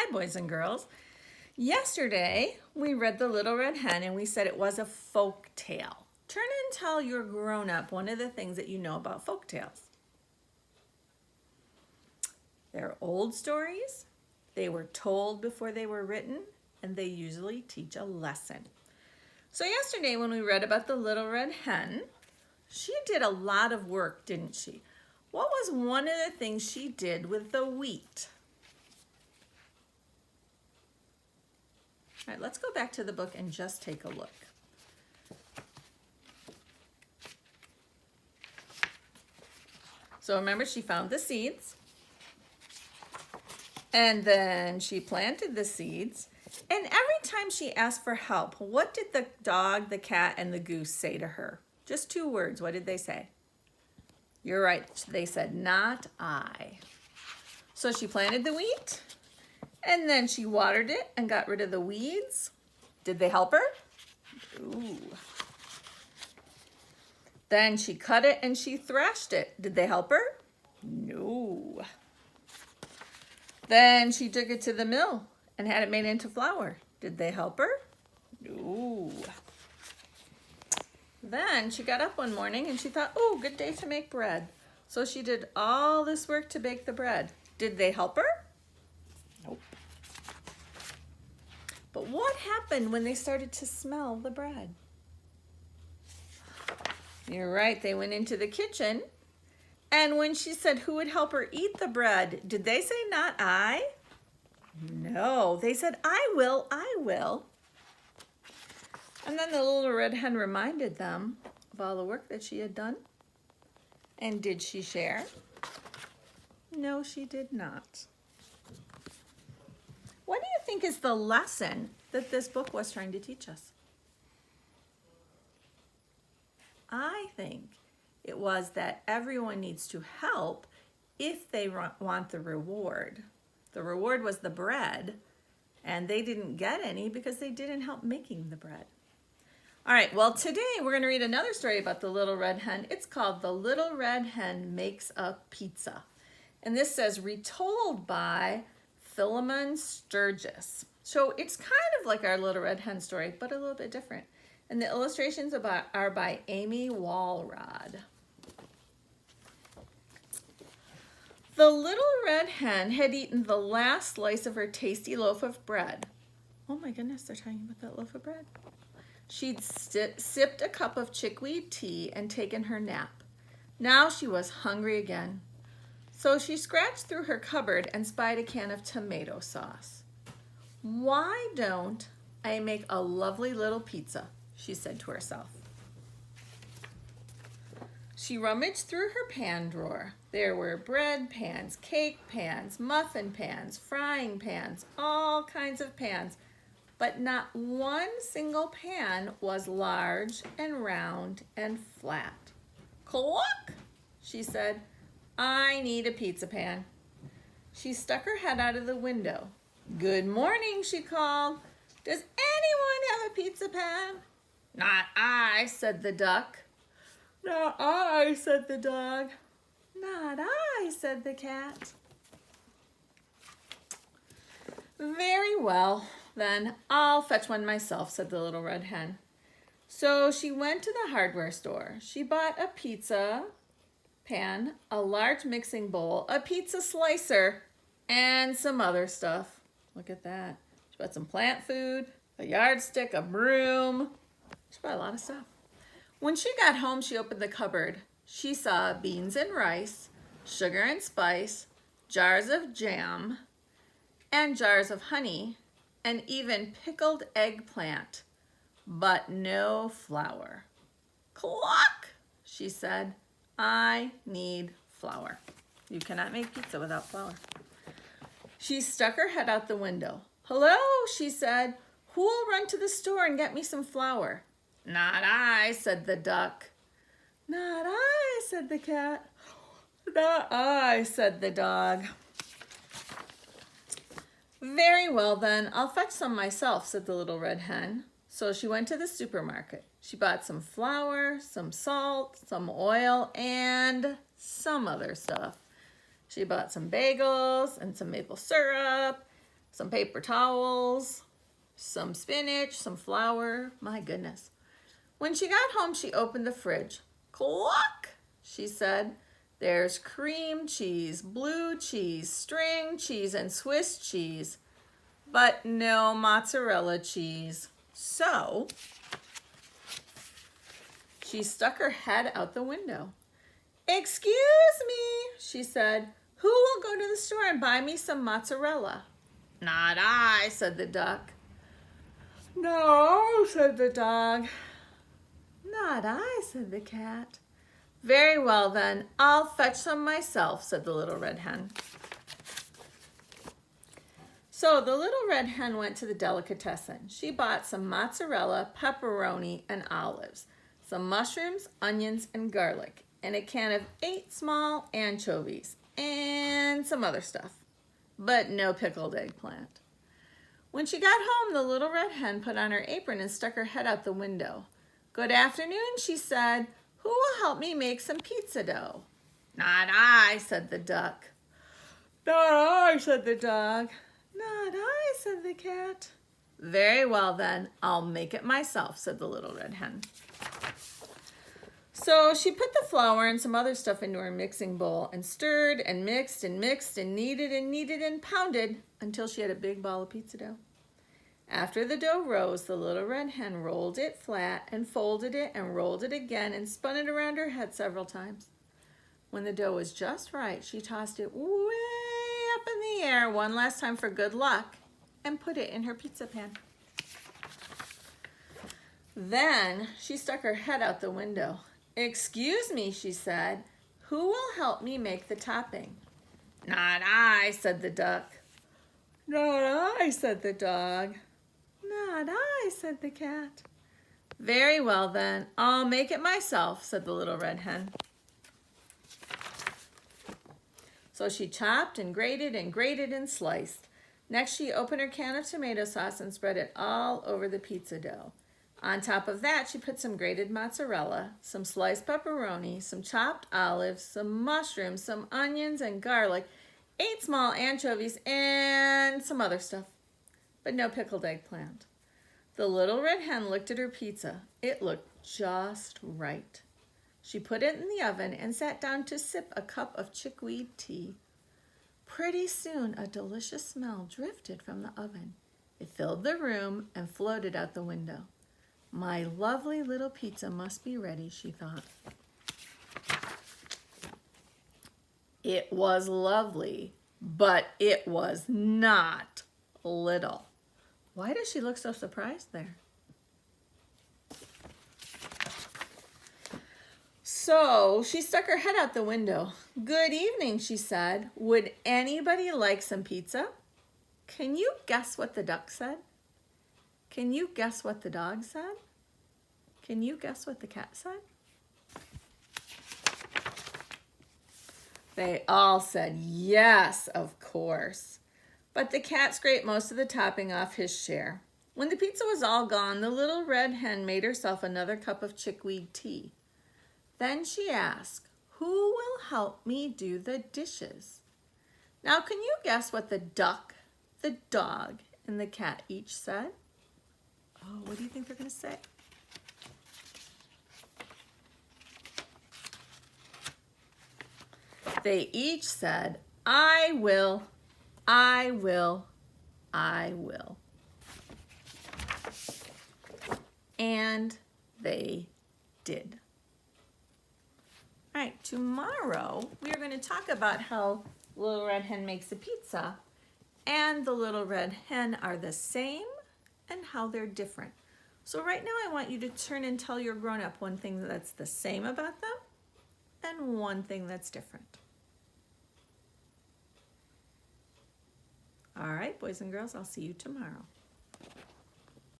Hi, boys and girls. Yesterday, we read The Little Red Hen and we said it was a folk tale. Turn and tell your grown-up one of the things that you know about folk tales. They're old stories, they were told before they were written, and they usually teach a lesson. So yesterday when we read about the Little Red Hen, she did a lot of work, didn't she? What was one of the things she did with the wheat? All right, let's go back to the book and just take a look. So remember, she found the seeds, and then she planted the seeds, and every time she asked for help, what did the dog, the cat, and the goose say to her? Just 2 words. What did they say? You're right. They said, "Not I." So she planted the wheat, and then she watered it and got rid of the weeds. Did they help her? Ooh. Then she cut it and she thrashed it. Did they help her? No. Then she took it to the mill and had it made into flour. Did they help her? No. Then she got up one morning and she thought, oh, good day to make bread. So she did all this work to bake the bread. Did they help her? Nope. But what happened when they started to smell the bread? You're right, they went into the kitchen, and when she said who would help her eat the bread, did they say, "Not I"? No, they said, "I will, I will." And then the Little Red Hen reminded them of all the work that she had done. And did she share? No, she did not. What do you think is the lesson that this book was trying to teach us? I think it was that everyone needs to help if they want the reward. The reward was the bread, and they didn't get any because they didn't help making the bread. All right, well, today we're going to read another story about the Little Red Hen. It's called The Little Red Hen Makes a Pizza. And this says, retold by Philemon Sturgis. So it's kind of like our Little Red Hen story, but a little bit different. And the illustrations are by Amy Walrod. The Little Red Hen had eaten the last slice of her tasty loaf of bread. Oh my goodness, they're talking about that loaf of bread. She'd sipped a cup of chickweed tea and taken her nap. Now she was hungry again. So she scratched through her cupboard and spied a can of tomato sauce. Why don't I make a lovely little pizza? She said to herself. She rummaged through her pan drawer. There were bread pans, cake pans, muffin pans, frying pans, all kinds of pans. But not one single pan was large and round and flat. Cluck, she said, I need a pizza pan. She stuck her head out of the window. Good morning, she called. Does anyone have a pizza pan? Not I, said the duck. Not I, said the dog. Not I, said the cat. Very well, then I'll fetch one myself, said the Little Red Hen. So she went to the hardware store. She bought a pizza pan, a large mixing bowl, a pizza slicer, and some other stuff. Look at that. She bought some plant food, a yardstick, a broom. She bought a lot of stuff. When she got home, she opened the cupboard. She saw beans and rice, sugar and spice, jars of jam, and jars of honey, and even pickled eggplant, but no flour. Cluck, she said, I need flour. You cannot make pizza without flour. She stuck her head out the window. Hello, she said. Who'll run to the store and get me some flour? Not I, said the duck. Not I, said the cat. Not I, said the dog. Very well then, I'll fetch some myself, said the Little Red Hen. So she went to the supermarket. She bought some flour, some salt, some oil, and some other stuff. She bought some bagels and some maple syrup, some paper towels, some spinach, some flour. My goodness. When she got home, she opened the fridge. Cluck, she said. There's cream cheese, blue cheese, string cheese, and Swiss cheese, but no mozzarella cheese. So she stuck her head out the window. Excuse me, she said. Who will go to the store and buy me some mozzarella? Not I, said the duck. No, said the dog. Not I, said the cat. Very well then, I'll fetch some myself, said the little red hen. So the little red hen went to the delicatessen. She bought some mozzarella, pepperoni, and olives, some mushrooms, onions, and garlic, and a can of 8 small anchovies, and some other stuff, but no pickled eggplant. When she got home, the little red hen put on her apron and stuck her head out the window. Good afternoon, she said. Who will help me make some pizza dough? Not I, said the duck. Not I, said the dog. Not I, said the cat. Very well then, I'll make it myself, said the little red hen. So she put the flour and some other stuff into her mixing bowl and stirred and mixed and mixed and kneaded and pounded until she had a big ball of pizza dough. After the dough rose, the little red hen rolled it flat and folded it and rolled it again and spun it around her head several times. When the dough was just right, she tossed it way up in the air one last time for good luck and put it in her pizza pan. Then she stuck her head out the window. Excuse me, she said. Who will help me make the topping? Not I, said the duck. Not I, said the dog. Not I, said the cat. Very well then, I'll make it myself, said the little red hen. So she chopped and grated and sliced. Next she opened her can of tomato sauce and spread it all over the pizza dough. On top of that, she put some grated mozzarella, some sliced pepperoni, some chopped olives, some mushrooms, some onions and garlic, 8 small anchovies, and some other stuff, but no pickled eggplant. The little red hen looked at her pizza. It looked just right. She put it in the oven and sat down to sip a cup of chickweed tea. Pretty soon, a delicious smell drifted from the oven. It filled the room and floated out the window. My lovely little pizza must be ready, she thought. It was lovely, but it was not little. Why does she look so surprised there? So she stuck her head out the window. Good evening, she said. Would anybody like some pizza? Can you guess what the duck said? Can you guess what the dog said? Can you guess what the cat said? They all said yes, of course. But the cat scraped most of the topping off his share. When the pizza was all gone, the little red hen made herself another cup of chickweed tea. Then she asked, who will help me do the dishes? Now, can you guess what the duck, the dog, and the cat each said? Oh, what do you think they're going to say? They each said, I will, I will, I will. And they did. All right, tomorrow we are going to talk about how Little Red Hen makes a pizza and the Little Red Hen are the same and how they're different. So right now I want you to turn and tell your grown-up one thing that's the same about them and one thing that's different. All right, boys and girls, I'll see you tomorrow.